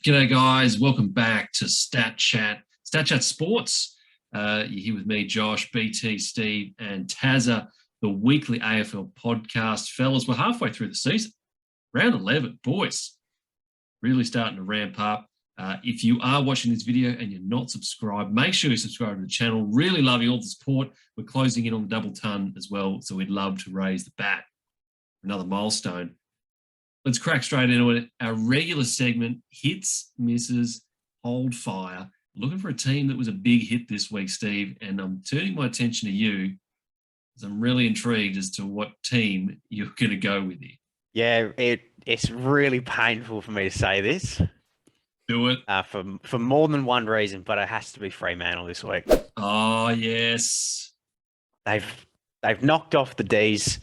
G'day, guys. Welcome back to Stat Chat Sports. You're here with me, Josh, BT, Steve, and Tazza, the weekly AFL podcast. Fellas, we're halfway through the season. Round 11, boys, really starting to ramp up. If you are watching this video and you're not subscribed, make sure you subscribe to the channel. Really loving all the support. We're closing in on the double ton as well, so we'd love to raise the bat. Another milestone. Let's crack straight into it. Our regular segment, hits, misses, hold fire. Looking for a team that was a big hit this week, Steve, and I'm turning my attention to you because I'm really intrigued as to what team you're going to go with here. Yeah, it's really painful for me to say this. Do it. For more than one reason, but it has to be Fremantle this week. Oh, yes. They've knocked off the D's.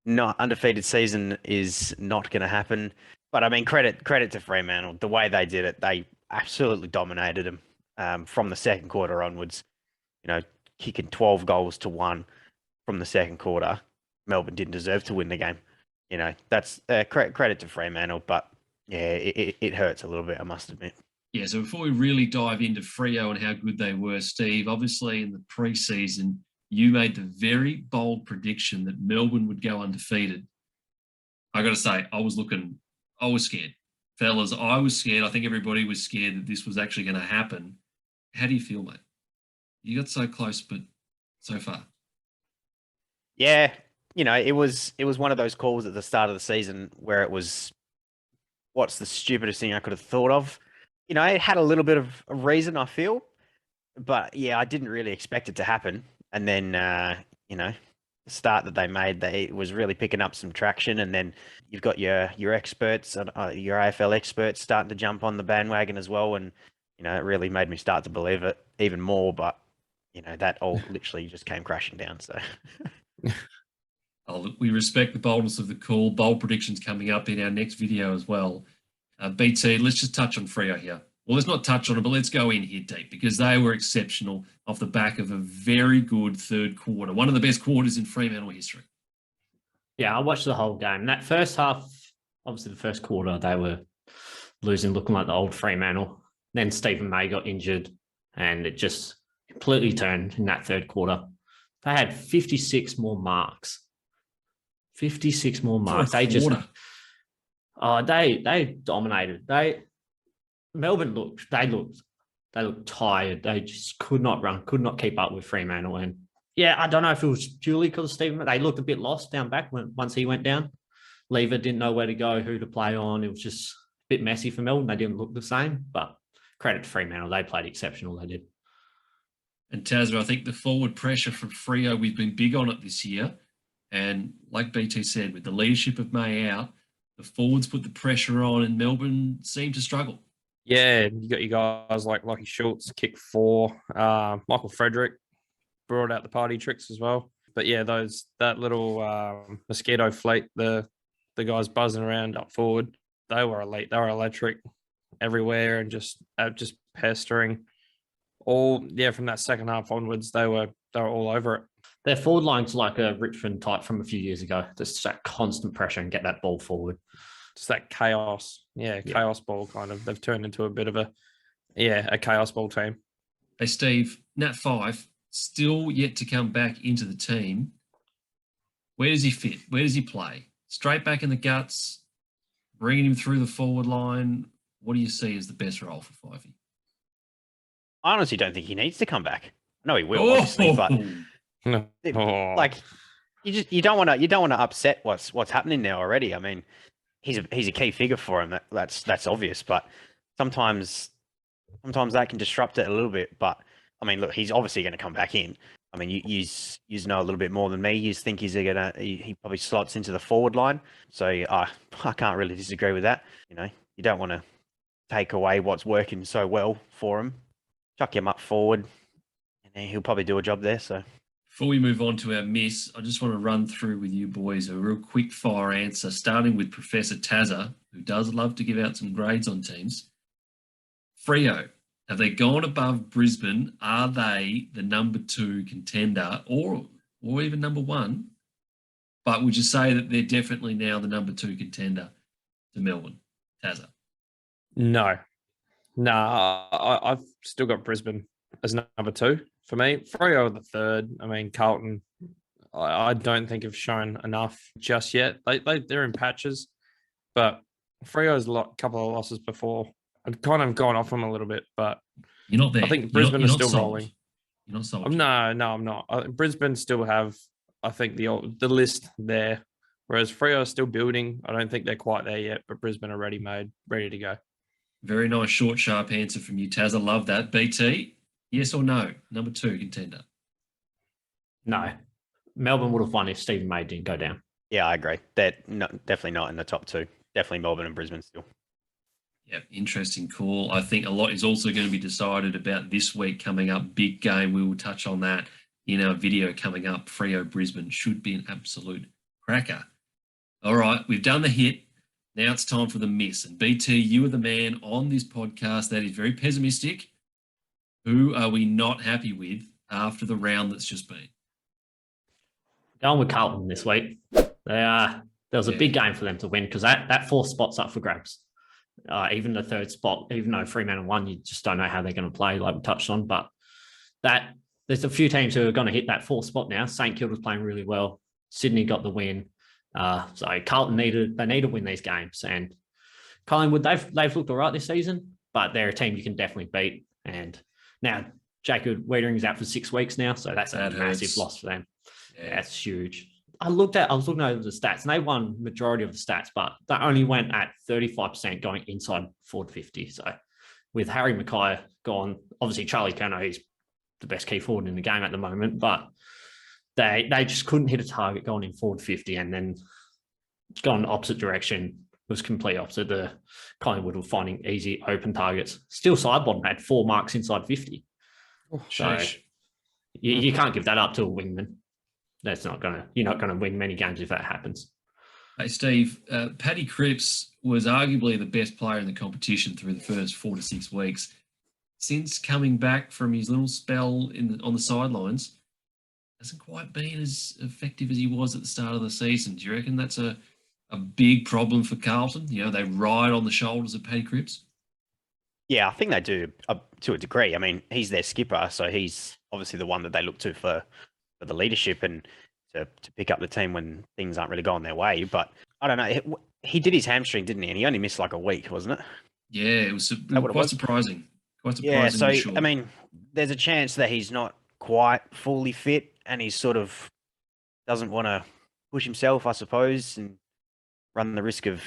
Not undefeated season is not going to happen. But I mean, credit to Fremantle. The way they did it, they absolutely dominated them from the second quarter onwards. You know, kicking 12 goals to 1 from the second quarter. Melbourne didn't deserve to win the game. You know, that's credit to Fremantle. But yeah, it hurts a little bit, I must admit. Yeah, so before we really dive into Freo and how good they were, Steve, obviously in the preseason, you made the very bold prediction that Melbourne would go undefeated. I got to say, I was scared. Fellas, I was scared. I think everybody was scared that this was actually going to happen. How do you feel, mate? You got so close, but so far. Yeah, you know, it was one of those calls at the start of the season where it was, what's the stupidest thing I could have thought of? You know, it had a little bit of a reason, I feel. But yeah, I didn't really expect it to happen. And then, you know, the start that they made, it was really picking up some traction. And then you've got your experts, your AFL experts starting to jump on the bandwagon as well. And, you know, it really made me start to believe it even more. But, you know, that all literally just came crashing down. So We respect the boldness of the call. Bold predictions coming up in our next video as well. BT, let's just touch on Freo here. Well, let's not touch on it, but let's go in here deep because they were exceptional off the back of a very good third quarter. One of the best quarters in Fremantle history. Yeah, I watched the whole game. That first half, obviously the first quarter, they were losing, looking like the old Fremantle. Then Stephen May got injured and it just completely turned in that third quarter. They had 56 more marks. 56 more marks. They dominated. Melbourne looked tired. They just could not run, could not keep up with Fremantle. And yeah, I don't know if it was purely because of Stephen. They looked a bit lost down back once he went down. Lever didn't know where to go, who to play on. It was just a bit messy for Melbourne. They didn't look the same, but credit to Fremantle. They played exceptional. They did. And Tazza, I think the forward pressure from Freo, we've been big on it this year. And like BT said, with the leadership of May out, the forwards put the pressure on and Melbourne seemed to struggle. Yeah, you got your guys like Lockie Schultz, kick 4. Michael Frederick brought out the party tricks as well. But yeah, that little mosquito fleet, the guys buzzing around up forward, they were elite. They were electric everywhere and just pestering. From that second half onwards, they were all over it. Their forward line's like a Richmond type from a few years ago. Just that constant pressure and get that ball forward. Just that chaos. Yeah, chaos ball kind of. They've turned into a bit of a chaos ball team. Hey, Steve, Nat 5 still yet to come back into the team. Where does he fit? Where does he play? Straight back in the guts, bringing him through the forward line. What do you see as the best role for Fifey? I honestly don't think he needs to come back. I know he will, obviously, but like you don't want to upset what's happening there already. I mean, he's a key figure for him. That's obvious, but sometimes that can disrupt it a little bit. But I mean, look, he's obviously going to come back in. I mean, you know a little bit more than me. You think he probably slots into the forward line. So I can't really disagree with that. You know, you don't want to take away what's working so well for him. Chuck him up forward, and he'll probably do a job there. So. Before we move on to our miss, I just want to run through with you boys a real quick fire answer, starting with Professor Tazza, who does love to give out some grades on teams. Freo, have they gone above Brisbane? Are they the number 2 contender or even number 1? But would you say that they're definitely now the number 2 contender to Melbourne? Tazza? No, Nah, I've still got Brisbane as number 2 for me. Freo the 3rd. I mean, Carlton, I don't think have shown enough just yet. They're in patches, but Freo's a couple of losses before. I'd kind of gone off them a little bit, but You're not there. I think Brisbane you're is not still sold. rolling. You're not sold. No, I'm not. Brisbane still have, I think, the list there, whereas Freo are still building. I don't think they're quite there yet, but Brisbane are ready to go. Very nice, short, sharp answer from you, Taz. I love that. BT, yes or no? Number 2 contender. No. Melbourne would have won if Stephen May didn't go down. Yeah, I agree. They're definitely not in the top 2. Definitely Melbourne and Brisbane still. Yeah, interesting call. I think a lot is also going to be decided about this week coming up. Big game. We will touch on that in our video coming up. Freo Brisbane should be an absolute cracker. All right, we've done the hit. Now it's time for the miss. And BT, you are the man on this podcast that is very pessimistic. Who are we not happy with after the round that's just been? Going with Carlton this week. There was a big game for them to win because that 4th spot's up for grabs. Even the 3rd spot, even though Fremantle won, you just don't know how they're going to play, like we touched on. But there's a few teams who are going to hit that 4th spot now. St Kilda's playing really well. Sydney got the win. So Carlton need to win these games. And Collingwood, they've looked all right this season, but they're a team you can definitely beat. And now Jacob Wiedering's out for 6 weeks now, so that's a massive loss for them. Yeah, that's huge. I was looking over the stats, and they won majority of the stats, but they only went at 35% going inside forward 50. So with Harry Mackay gone, obviously Charlie Curnow, he's the best key forward in the game at the moment, but they just couldn't hit a target going in forward 50, and then going the opposite direction was complete opposite. The Collingwood were finding easy open targets. Still sidebottom had 4 marks inside 50. Oh, so you can't give that up to a wingman. You're not gonna win many games if that happens. Hey, Steve, Paddy Cripps was arguably the best player in the competition through the first 4 to 6 weeks. Since coming back from his little spell on the sidelines, hasn't quite been as effective as he was at the start of the season. Do you reckon that's a big problem for Carlton? You know, they ride on the shoulders of Paddy Cripps. Yeah, I think they do to a degree. I mean, he's their skipper, so he's obviously the one that they look to for the leadership and to pick up the team when things aren't really going their way. But I don't know. He did his hamstring, didn't he? And he only missed like a week, wasn't it? Yeah, it was quite surprising. Yeah, so, I mean, there's a chance that he's not quite fully fit and he sort of doesn't want to push himself, I suppose, and run the risk of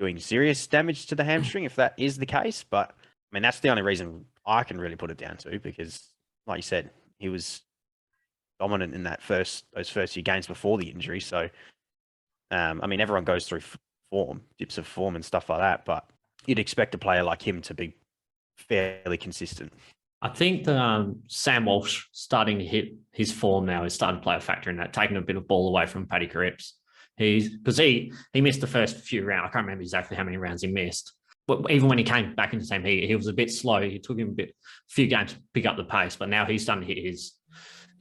doing serious damage to the hamstring if that is the case. But, I mean, that's the only reason I can really put it down to because, like you said, he was dominant in those first few games before the injury. So, I mean, everyone goes through dips of form and stuff like that, but you'd expect a player like him to be fairly consistent. I think that Sam Walsh starting to hit his form now is starting to play a factor in that, taking a bit of ball away from Paddy Cripps. Because he missed the first few rounds. I can't remember exactly how many rounds he missed. But even when he came back into the team, he was a bit slow. It took him a few games to pick up the pace, but now he's starting to hit his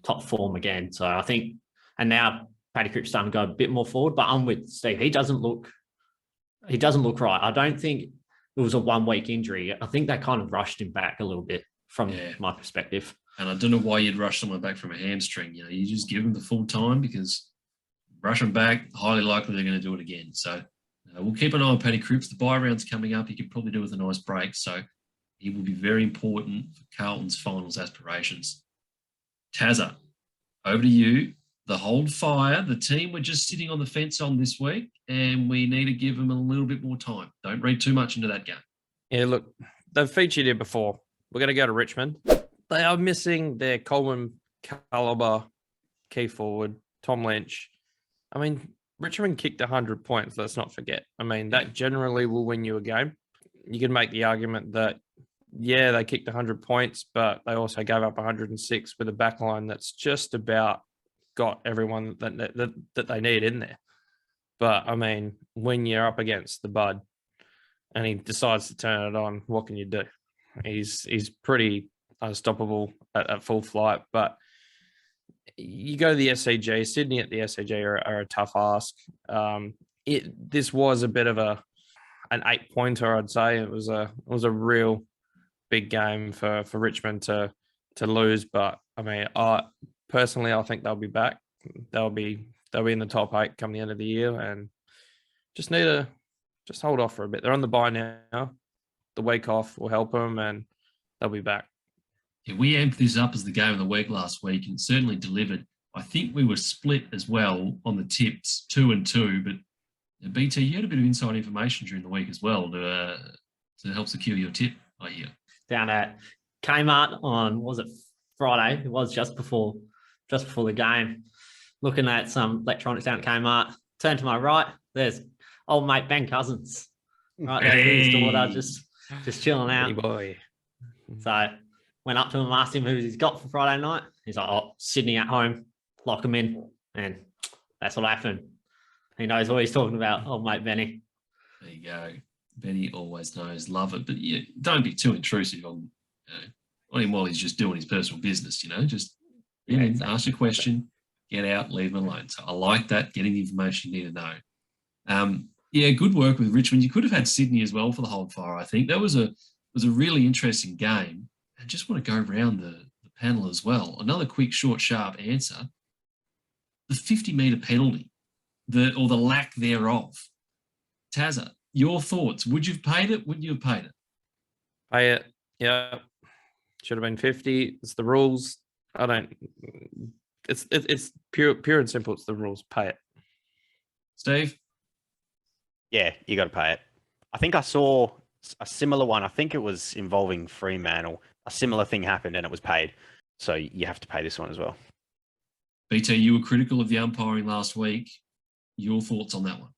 top form again. So I think, and now Paddy Cripps starting to go a bit more forward. But I'm with Steve. He doesn't look right. I don't think it was a 1 week injury. I think they kind of rushed him back a little bit from my perspective. And I don't know why you'd rush someone back from a hamstring. You know, you just give them the full time because rush them back, highly likely they're going to do it again. So we'll keep an eye on Paddy Cripps. The bye round's coming up. He could probably do with a nice break. So he will be very important for Carlton's finals aspirations. Tazza, over to you. The hold fire. The team were just sitting on the fence on this week, and we need to give them a little bit more time. Don't read too much into that game. Yeah, look, they've featured here before. We're going to go to Richmond. They are missing their Coleman caliber key forward, Tom Lynch. I mean, Richmond kicked 100 points. Let's not forget. I mean, that generally will win you a game. You can make the argument that, yeah, they kicked 100 points, but they also gave up 106 with a backline that's just about got everyone that they need in there. But, I mean, when you're up against the Bud and he decides to turn it on, what can you do? He's pretty unstoppable at full flight. But you go to the SCG, Sydney at the SCG are a tough ask. This was a bit of an 8-pointer, I'd say. It was a real big game for Richmond to lose. But I mean, I think they'll be back. They'll be in the top 8 come the end of the year, and just need to hold off for a bit. They're on the bye now. The week off will help them, and they'll be back. Yeah, we amped this up as the game of the week last week, and certainly delivered. I think we were split as well on the tips, 2 and 2. But BT, you had a bit of inside information during the week as well to help secure your tip, I hear. Down at Kmart on, was it Friday? It was just before the game. Looking at some electronics down at Kmart. Turn to my right. There's old mate Ben Cousins. Right there, his daughter just chilling out. Hey boy. So went up to him, asked him who he's got for Friday night. He's like, "Oh, Sydney at home. Lock him in." And that's what happened. He knows what he's talking about, old mate Benny. There you go. Benny always knows. Love it. But yeah, don't be too intrusive on him while he's just doing his personal business, Just ask a question, get out, leave him alone. So I like that, getting the information you need to know. Good work with Richmond. You could have had Sydney as well for the hold fire, I think. That was a really interesting game. I just want to go around the panel as well. Another quick, short, sharp answer. The 50-metre penalty, or the lack thereof. Tazza, your thoughts? Would you have paid it? Wouldn't you have paid it? Pay it. Yeah. Should have been 50. It's the rules. It's pure and simple. It's the rules. Pay it. Steve? Yeah, you got to pay it. I think I saw a similar one. I think it was involving Fremantle. A similar thing happened and it was paid. So you have to pay this one as well. BT, you were critical of the umpiring last week. Your thoughts on that one?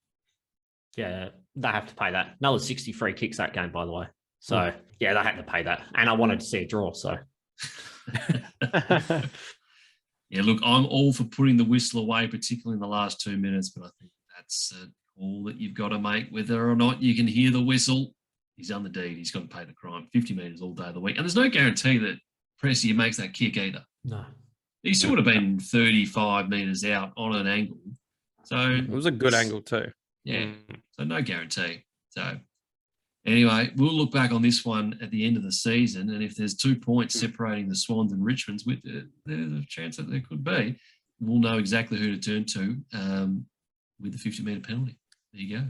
Yeah, they have to pay that. Another 60 free kicks that game, by the way. So, yeah, they had to pay that. And I wanted to see a draw, so. Yeah, look, I'm all for putting the whistle away, particularly in the last 2 minutes, but I think that's a call that you've got to make, whether or not you can hear the whistle. He's done the deed. He's got to pay the crime. 50 metres all day of the week. And there's no guarantee that Pressy makes that kick either. No. He still would have been 35 metres out on an angle. So it was a good angle too. Yeah. So no guarantee. So anyway, we'll look back on this one at the end of the season. And if there's 2 points separating the Swans and Richmonds, there's a chance that there could be. We'll know exactly who to turn to with the 50-metre penalty. There you go.